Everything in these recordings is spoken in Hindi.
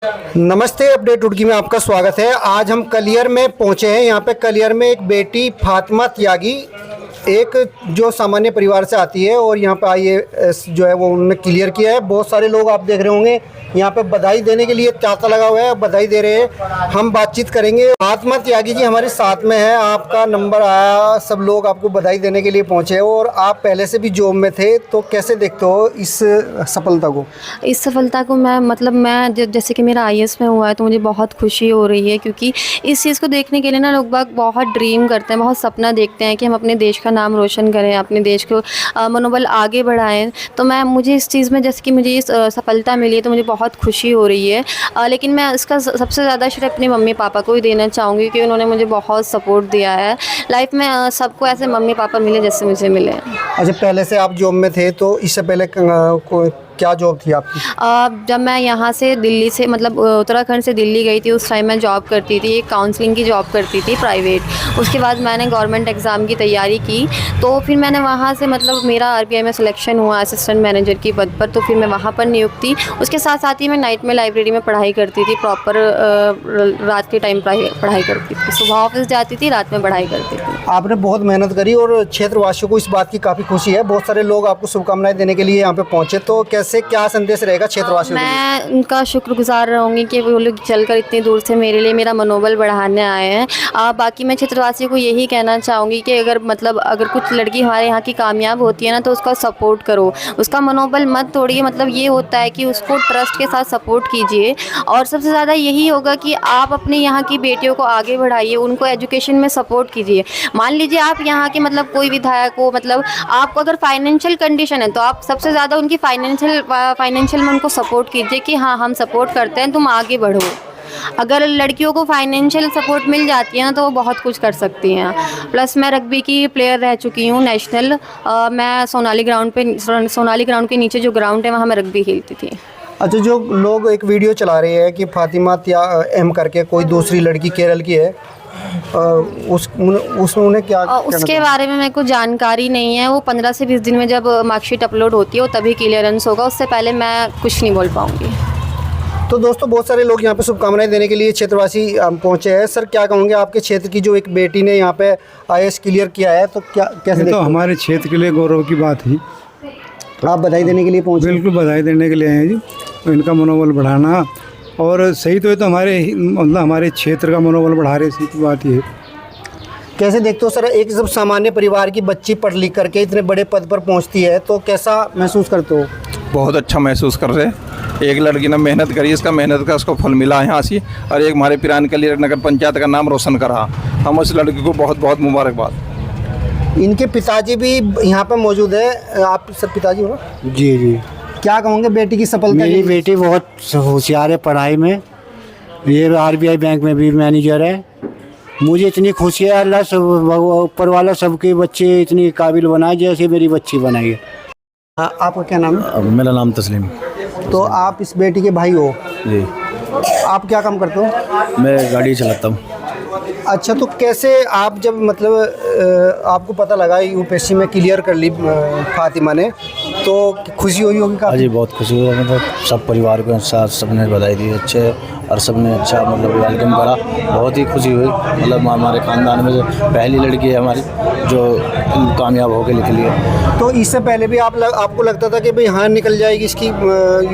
नमस्ते, अपडेट टुडकी में आपका स्वागत है। आज हम कलियर में पहुंचे हैं। यहाँ पे कलियर में एक बेटी फातिमा त्यागी एक जो सामान्य परिवार से आती है और यहाँ पे आईएएस जो है वो उन्होंने क्लियर किया है। बहुत सारे लोग आप देख रहे होंगे यहाँ पे बधाई देने के लिए तांता लगा हुआ है, बधाई दे रहे हैं। हम बातचीत करेंगे। फातिमा त्यागी जी हमारे साथ में है, आपका नंबर आया, सब लोग आपको बधाई देने के लिए पहुँचे और आप पहले से भी जॉब में थे, तो कैसे देखते हो इस सफलता को? इस सफलता को मैं जैसे कि मेरा आईएएस में हुआ है तो मुझे बहुत खुशी हो रही है, क्योंकि इस चीज़ को देखने के लिए ना लोग बाग बहुत ड्रीम करते हैं, बहुत सपना देखते हैं कि हम अपने देश का नाम रोशन करें, अपने देश को मनोबल आगे बढ़ाएं। तो मुझे इस चीज़ में जैसे कि मुझे इस सफलता मिली है तो मुझे बहुत खुशी हो रही है। लेकिन मैं इसका सबसे ज़्यादा श्रेय अपने मम्मी पापा को ही देना चाहूँगी, क्योंकि उन्होंने मुझे बहुत सपोर्ट दिया है। लाइफ में सबको ऐसे मम्मी पापा मिले जैसे मुझे मिले। अच्छा, पहले से आप जॉब में थे, तो इससे पहले क्या जॉब थी आपकी? जब मैं यहाँ से दिल्ली से मतलब उत्तराखंड से दिल्ली गई थी, उस टाइम मैं जॉब करती थी, एक काउंसलिंग की जॉब करती थी प्राइवेट। उसके बाद मैंने गवर्नमेंट एग्ज़ाम की तैयारी की, तो फिर मैंने वहाँ से मतलब मेरा आरबीआई में सिलेक्शन हुआ असिस्टेंट मैनेजर की पद पर, तो फिर मैं वहाँ पर नियुक्त थी। उसके साथ साथ ही मैं नाइट में लाइब्रेरी में पढ़ाई करती थी, प्रॉपर रात के टाइम पढ़ाई करती थी। सुबह ऑफिस जाती थी, रात में पढ़ाई करती थी। आपने बहुत मेहनत करी और क्षेत्रवासियों को इस बात की काफ़ी खुशी है। बहुत सारे लोग आपको शुभकामनाएं देने के लिए यहाँ पे पहुँचे, तो कैसे क्या संदेश रहेगा क्षेत्रवासियों के लिए? मैं उनका शुक्रगुजार रहूँगी कि वो लोग चलकर इतनी दूर से मेरे लिए मेरा मनोबल बढ़ाने आए हैं। बाकी मैं क्षेत्रवासियों को यही कहना चाहूँगी कि अगर कुछ लड़की हमारे यहाँ की कामयाब होती है ना, तो उसका सपोर्ट करो, उसका मनोबल मत तोड़िए। मतलब ये होता है कि उसको ट्रस्ट के साथ सपोर्ट कीजिए, और सबसे ज़्यादा यही होगा कि आप अपने यहाँ की बेटियों को आगे बढ़ाइए, उनको एजुकेशन में सपोर्ट कीजिए। मान लीजिए आप यहाँ के मतलब कोई विधायक हो, मतलब आपको अगर फाइनेंशियल कंडीशन है तो आप सबसे ज़्यादा उनकी फाइनेंशियल में उनको सपोर्ट कीजिए कि हाँ, हम सपोर्ट करते हैं, तुम आगे बढ़ो। अगर लड़कियों को फाइनेंशियल सपोर्ट मिल जाती है ना, तो वो बहुत कुछ कर सकती हैं। प्लस मैं रग्बी की प्लेयर रह चुकी हूँ नेशनल। मैं सोनाली ग्राउंड के नीचे जो ग्राउंड है वहाँ मैं रग्बी खेलती थी। अच्छा, जो लोग एक वीडियो चला रहे हैं कि फातिमा एम करके कोई दूसरी लड़की केरल की है, उसमें उन्हें क्या उसके बारे में मेरे को जानकारी नहीं है। वो 15 से 20 दिन में जब मार्कशीट अपलोड होती है वो तभी क्लियरेंस होगा, उससे पहले मैं कुछ नहीं बोल पाऊँगी। तो दोस्तों, बहुत सारे लोग यहाँ पे शुभकामनाएं देने के लिए क्षेत्रवासी पहुँचे हैं। सर, क्या कहोगे आपके क्षेत्र की जो एक बेटी ने यहाँ पे आईएएस क्लियर किया है, तो कैसे? तो हमारे क्षेत्र के लिए गौरव की बात है। आप बधाई देने के लिए पहुँचे? बिल्कुल बधाई देने के लिए आए जी। तो इनका मनोबल बढ़ाना और सही तो है, तो हमारे क्षेत्र का मनोबल बढ़ा रहे, सही की बात ये है। कैसे देखते हो सर, एक सब सामान्य परिवार की बच्ची पढ़ लिख करके इतने बड़े पद पर पहुंचती है, तो कैसा महसूस करते हो? बहुत अच्छा महसूस कर रहे हैं। एक लड़की ने मेहनत करी, इसका मेहनत का उसको फल मिला यहाँ से, और एक हमारे पिरान कलियर नगर पंचायत का नाम रोशन करा। हम उस लड़की को बहुत बहुत मुबारकबाद। इनके पिताजी भी यहाँ पर मौजूद है। आप सर पिताजी हो ना? जी जी। क्या कहोगे बेटी की सफलता? मेरी बेटी बहुत होशियार है पढ़ाई में, ये आरबीआई बैंक में भी मैनेजर है। मुझे इतनी खुशी है, अल्लाह सब ऊपर वाला सबके बच्चे इतनी काबिल बनाए जैसे मेरी बच्ची बनाई है। आपका क्या नाम है? मेरा नाम तस्लीम। तो आप इस बेटी के भाई हो जी। आप क्या काम करते हो? मैं गाड़ी चलाता हूँ। अच्छा, तो कैसे आप जब मतलब आपको पता लगा यूपीएससी में क्लियर कर ली फातिमा ने, तो खुशी हुई होगी काफ़ी? जी बहुत खुशी हुई। मतलब सब परिवार के साथ सबने बधाई दी अच्छे, और सबने अच्छा मतलब वेलकम करा। बहुत ही खुशी हुई। मतलब हमारे ख़ानदान में जो पहली लड़की है हमारी जो कामयाब होकर निकली है। तो इससे पहले भी आपको लगता था कि भाई हाँ निकल जाएगी इसकी,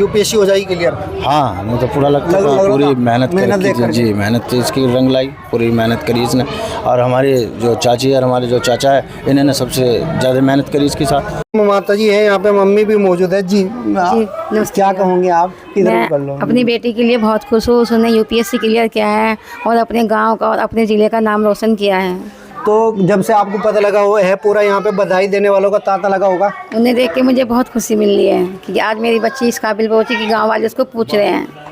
यूपीएससी हो जाएगी क्लियर? हाँ, हमें तो पूरा लगता था। पूरी मेहनत जी, मेहनत इसकी रंग लाई, पूरी मेहनत करी इसने। और हमारे जो चाची और हमारे जो चाचा है, इन्होंने सबसे ज़्यादा मेहनत करी इसके साथ। माता जी है यहाँ पे, मम्मी भी मौजूद है जी। क्या कहोगे आप? मैं अपनी बेटी के लिए बहुत खुश हूँ। उसने यूपीएससी क्लियर किया है और अपने गांव का और अपने ज़िले का नाम रोशन किया है। तो जब से आपको पता लगा हो है, पूरा यहाँ पे बधाई देने वालों का तांता लगा होगा? उन्हें देख के मुझे बहुत खुशी मिल रही है कि आज मेरी बच्ची इस काबिल पहुँची कि गाँव वाले उसको पूछ रहे हैं।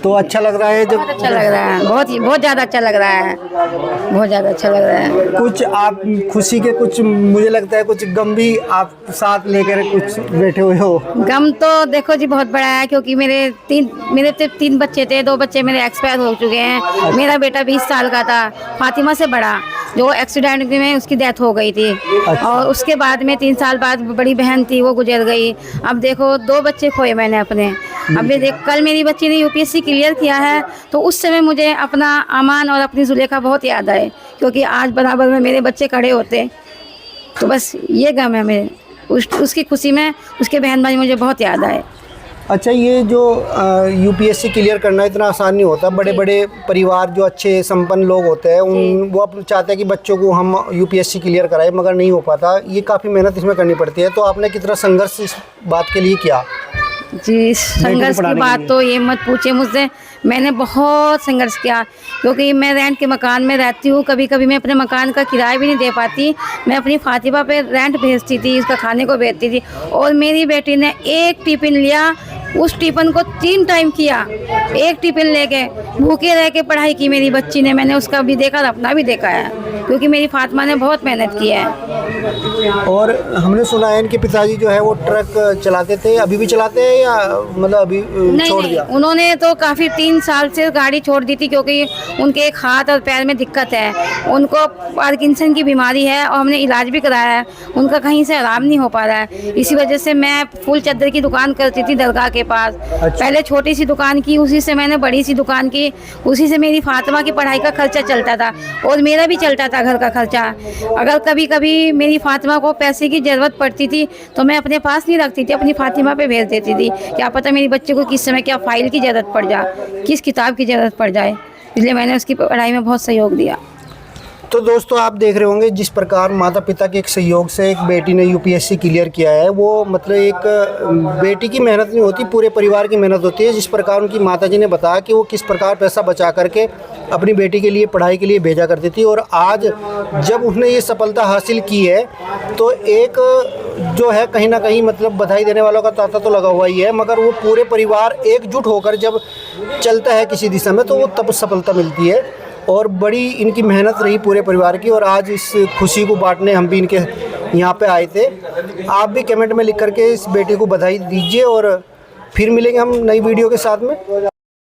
तो अच्छा लग रहा है? जब बहुत अच्छा लग रहा है, बहुत ज़्यादा अच्छा लग रहा है, बहुत ज़्यादा अच्छा लग रहा है। कुछ आप खुशी के कुछ, मुझे लगता है कुछ गम भी आप साथ लेकर कुछ बैठे हुए हो? गम तो देखो जी बहुत बड़ा है, क्योंकि मेरे तीन बच्चे थे, 2 बच्चे मेरे एक्सपायर हो चुके हैं। मेरा बेटा 20 साल का था, फातिमा से बड़ा, जो एक्सीडेंट में उसकी डेथ हो गई थी। और उसके बाद में 3 साल बाद बड़ी बहन थी, वो गुजर गई। अब देखो 2 बच्चे खोए मैंने अपने। अब ये देख, कल मेरी बच्ची ने यूपीएससी क्लियर किया है, तो उस समय मुझे अपना अमान और अपनी जुलेखा बहुत याद आए, क्योंकि आज बराबर में मेरे बच्चे खड़े होते। तो बस ये गम है मेरे, उसकी खुशी में उसके बहन भाई मुझे बहुत याद आए। अच्छा, ये जो यूपीएससी क्लियर करना इतना आसान नहीं होता। बड़े बड़े परिवार जो अच्छे संपन्न लोग होते हैं वो अब चाहते हैं कि बच्चों को हम यूपीएससी क्लियर कराएं, मगर नहीं हो पाता। ये काफ़ी मेहनत इसमें करनी पड़ती है। तो आपने कितना संघर्ष इस बात के लिए किया? जी, संघर्ष की बात तो ये मत पूछिए मुझसे। मैंने बहुत संघर्ष किया, क्योंकि मैं रेंट के मकान में रहती हूँ। कभी कभी मैं अपने मकान का किराया भी नहीं दे पाती। मैं अपनी फातिमा पे रेंट भेजती थी, उसका खाने को भेजती थी। और मेरी बेटी ने एक टिफ़िन लिया, उस टिफ़िन को 3 टाइम किया। एक टिफ़िन लेके भूखे रह के पढ़ाई की मेरी बच्ची ने। मैंने उसका भी देखा और अपना भी देखा है, क्योंकि मेरी फातिमा ने बहुत मेहनत की है। और हमने सुना है इनके पिताजी जो है वो ट्रक चलाते थे, अभी भी चलाते हैं या मतलब अभी छोड़ दिया? उन्होंने तो काफ़ी 3 साल से गाड़ी छोड़ दी थी, क्योंकि उनके एक हाथ और पैर में दिक्कत है। उनको पार्किंसन की बीमारी है और हमने इलाज भी कराया है। उनका कहीं से आराम नहीं हो पा रहा है। इसी वजह से मैं फुल चादर की दुकान करती थी दरगाह के पास। पहले छोटी सी दुकान की, उसी से मैंने बड़ी सी दुकान की। उसी से मेरी फातिमा की पढ़ाई का खर्चा चलता था और मेरा भी चलता था, घर का खर्चा। अगर कभी कभी मेरी फातिमा को पैसे की ज़रूरत पड़ती थी तो मैं अपने पास नहीं रखती थी, अपनी फातिमा पे भेज देती थी। क्या पता मेरी बच्चे को किस समय क्या फ़ाइल की ज़रूरत पड़ जाए, किस किताब की ज़रूरत पड़ जाए। इसलिए मैंने उसकी पढ़ाई में बहुत सहयोग दिया। तो दोस्तों, आप देख रहे होंगे जिस प्रकार माता पिता के एक सहयोग से एक बेटी ने यूपीएससी क्लियर किया है। वो मतलब एक बेटी की मेहनत नहीं होती, पूरे परिवार की मेहनत होती है। जिस प्रकार उनकी माताजी ने बताया कि वो किस प्रकार पैसा बचा करके अपनी बेटी के लिए पढ़ाई के लिए भेजा करती थी, और आज जब उसने ये सफलता हासिल की है तो एक जो है कहीं ना कहीं मतलब बधाई देने वालों का तांता तो लगा हुआ ही है, मगर वो पूरे परिवार एकजुट होकर जब चलता है किसी दिशा में तो वो तब सफलता मिलती है। और बड़ी इनकी मेहनत रही पूरे परिवार की, और आज इस खुशी को बांटने हम भी इनके यहाँ पे आए थे। आप भी कमेंट में लिख करके इस बेटी को बधाई दीजिए, और फिर मिलेंगे हम नई वीडियो के साथ में।